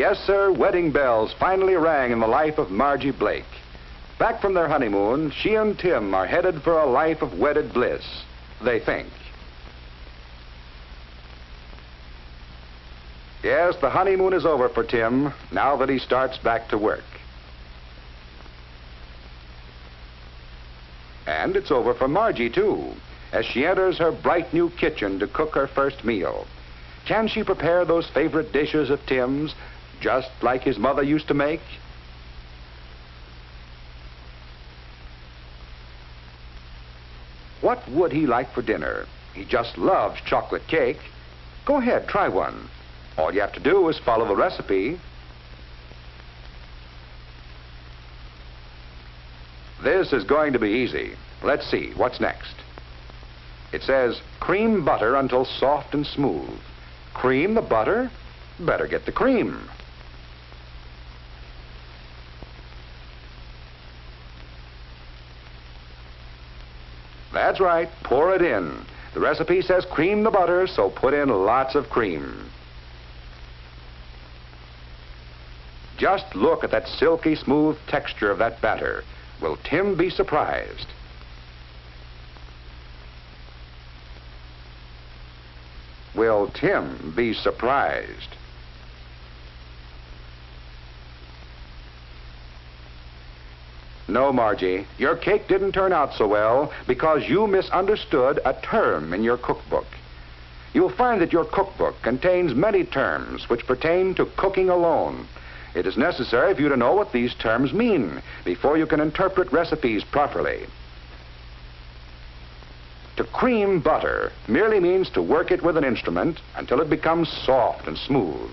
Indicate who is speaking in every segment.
Speaker 1: Yes, sir, wedding bells finally rang in the life of Margie Blake. Back from their honeymoon, she and Tim are headed for a life of wedded bliss, they think. Yes, the honeymoon is over for Tim, now that he starts back to work. And it's over for Margie, too, as she enters her bright new kitchen to cook her first meal. Can she prepare those favorite dishes of Tim's, just like his mother used to make? What would he like for dinner? He just loves chocolate cake. Go ahead, try one. All you have to do is follow the recipe. This is going to be easy. Let's see, what's next? It says, cream butter until soft and smooth. Cream the butter? Better get the cream. That's right, pour it in. The recipe says cream the butter, so put in lots of cream. Just look at that silky smooth texture of that batter. Will Tim be surprised? Will Tim be surprised? No, Margie, your cake didn't turn out so well because you misunderstood a term in your cookbook. You'll find that your cookbook contains many terms which pertain to cooking alone. It is necessary for you to know what these terms mean before you can interpret recipes properly. To cream butter merely means to work it with an instrument until it becomes soft and smooth.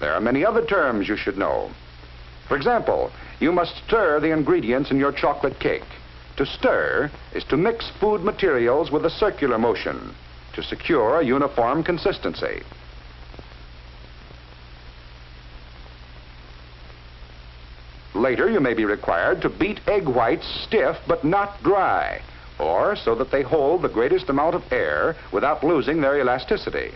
Speaker 1: There are many other terms you should know. For example, you must stir the ingredients in your chocolate cake. To stir is to mix food materials with a circular motion to secure a uniform consistency. Later, you may be required to beat egg whites stiff but not dry, or so that they hold the greatest amount of air without losing their elasticity.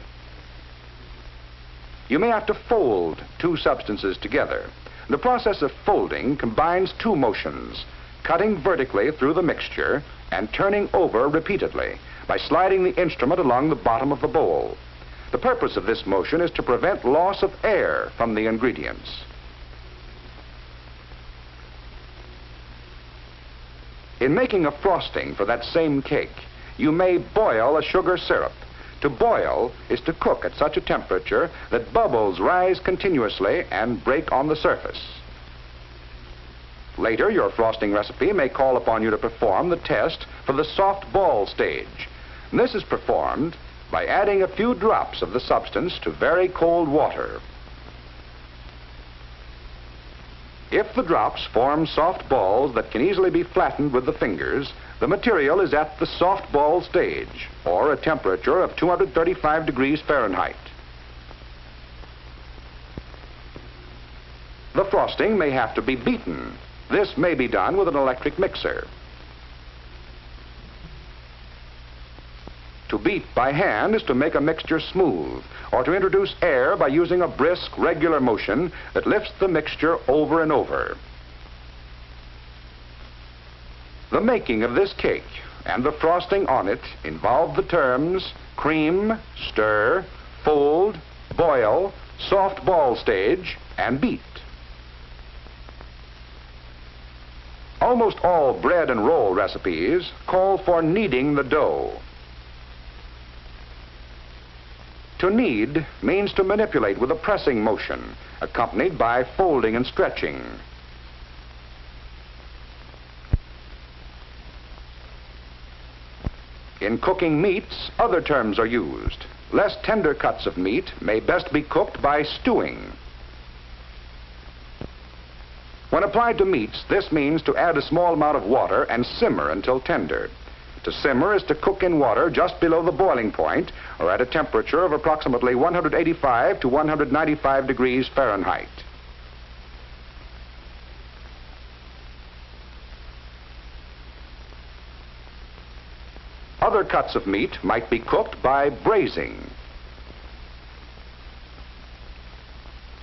Speaker 1: You may have to fold two substances together. The process of folding combines two motions, cutting vertically through the mixture and turning over repeatedly by sliding the instrument along the bottom of the bowl. The purpose of this motion is to prevent loss of air from the ingredients. In making a frosting for that same cake, you may boil a sugar syrup. To boil is to cook at such a temperature that bubbles rise continuously and break on the surface. Later, your frosting recipe may call upon you to perform the test for the soft ball stage. And this is performed by adding a few drops of the substance to very cold water. If the drops form soft balls that can easily be flattened with the fingers, the material is at the soft ball stage, or a temperature of 235 degrees Fahrenheit. The frosting may have to be beaten. This may be done with an electric mixer. To beat by hand is to make a mixture smooth, or to introduce air by using a brisk, regular motion that lifts the mixture over and over. The making of this cake and the frosting on it involve the terms cream, stir, fold, boil, soft ball stage, and beat. Almost all bread and roll recipes call for kneading the dough. To knead means to manipulate with a pressing motion, accompanied by folding and stretching. In cooking meats, other terms are used. Less tender cuts of meat may best be cooked by stewing. When applied to meats, this means to add a small amount of water and simmer until tender. To simmer is to cook in water just below the boiling point, or at a temperature of approximately 185 to 195 degrees Fahrenheit. Other cuts of meat might be cooked by braising.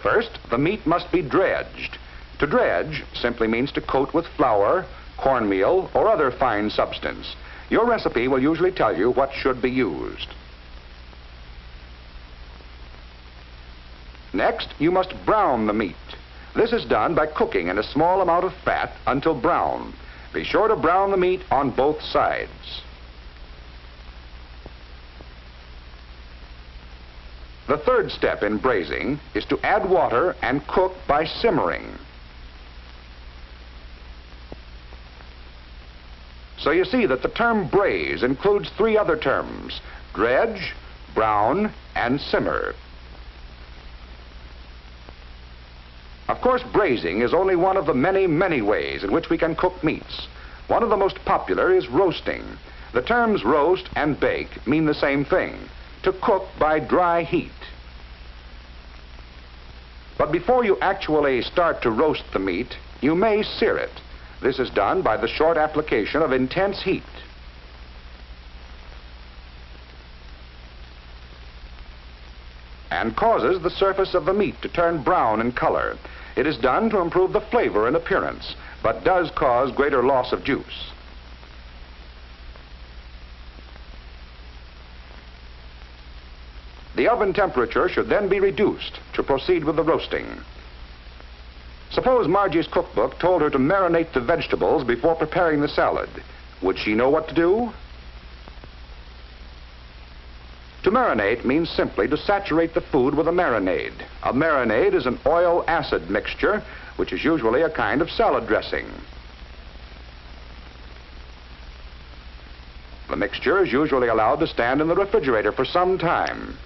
Speaker 1: First, the meat must be dredged. To dredge simply means to coat with flour, cornmeal, or other fine substance. Your recipe will usually tell you what should be used. Next, you must brown the meat. This is done by cooking in a small amount of fat until brown. Be sure to brown the meat on both sides. The third step in braising is to add water and cook by simmering. So you see that the term braise includes three other terms: dredge, brown, and simmer. Of course, braising is only one of the many, many ways in which we can cook meats. One of the most popular is roasting. The terms roast and bake mean the same thing: to cook by dry heat. But before you actually start to roast the meat, you may sear it. This is done by the short application of intense heat. And causes the surface of the meat to turn brown in color. It is done to improve the flavor and appearance, but does cause greater loss of juice. The oven temperature should then be reduced to proceed with the roasting. Suppose Margie's cookbook told her to marinate the vegetables before preparing the salad. Would she know what to do? To marinate means simply to saturate the food with a marinade. A marinade is an oil-acid mixture, which is usually a kind of salad dressing. The mixture is usually allowed to stand in the refrigerator for some time.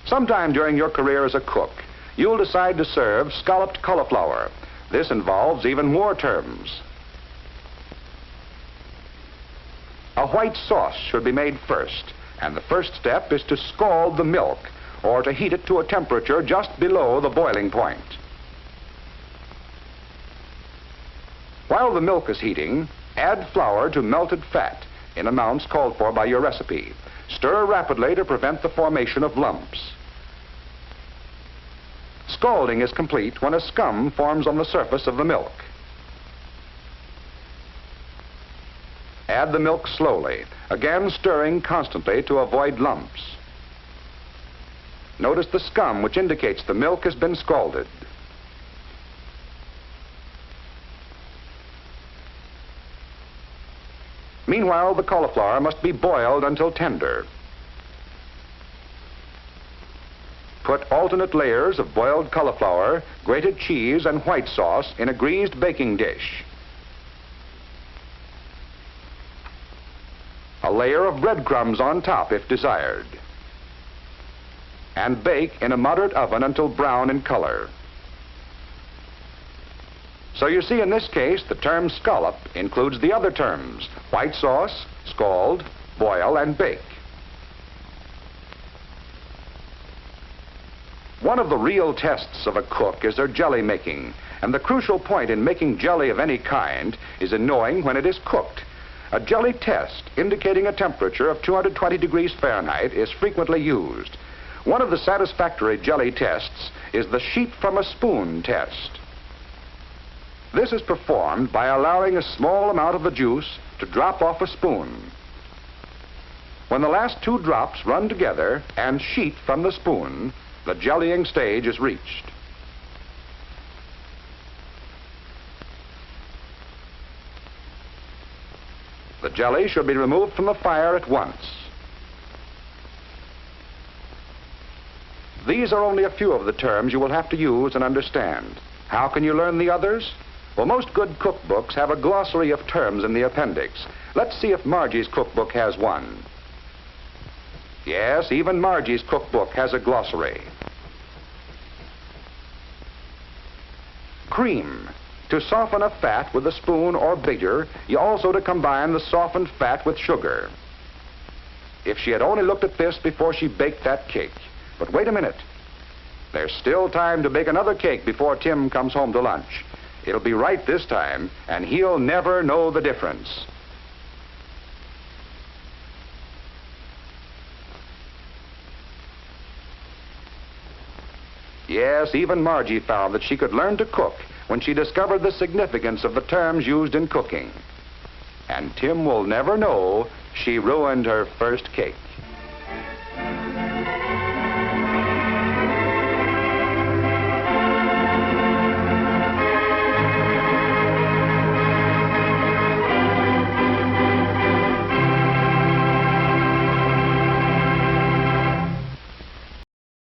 Speaker 1: Sometime during your career as a cook, you'll decide to serve scalloped cauliflower. This involves even more terms. A white sauce should be made first, and the first step is to scald the milk, or to heat it to a temperature just below the boiling point. While the milk is heating, add flour to melted fat in amounts called for by your recipe. Stir rapidly to prevent the formation of lumps. Scalding is complete when a scum forms on the surface of the milk. Add the milk slowly, again stirring constantly to avoid lumps. Notice the scum, which indicates the milk has been scalded. Meanwhile, the cauliflower must be boiled until tender. Put alternate layers of boiled cauliflower, grated cheese, and white sauce in a greased baking dish. A layer of breadcrumbs on top if desired. And bake in a moderate oven until brown in color. So you see, in this case, the term scallop includes the other terms: white sauce, scald, boil, and bake. One of the real tests of a cook is their jelly making, and the crucial point in making jelly of any kind is in knowing when it is cooked. A jelly test indicating a temperature of 220 degrees Fahrenheit is frequently used. One of the satisfactory jelly tests is the sheep from a spoon test. This is performed by allowing a small amount of the juice to drop off a spoon. When the last two drops run together and sheet from the spoon, the jellying stage is reached. The jelly should be removed from the fire at once. These are only a few of the terms you will have to use and understand. How can you learn the others? Well, most good cookbooks have a glossary of terms in the appendix. Let's see if Margie's cookbook has one. Yes, even Margie's cookbook has a glossary. Cream. To soften a fat with a spoon or beater, you also to combine the softened fat with sugar. If she had only looked at this before she baked that cake. But wait a minute. There's still time to bake another cake before Tim comes home to lunch. It'll be right this time, and he'll never know the difference. Yes, even Margie found that she could learn to cook when she discovered the significance of the terms used in cooking. And Tim will never know she ruined her first cake.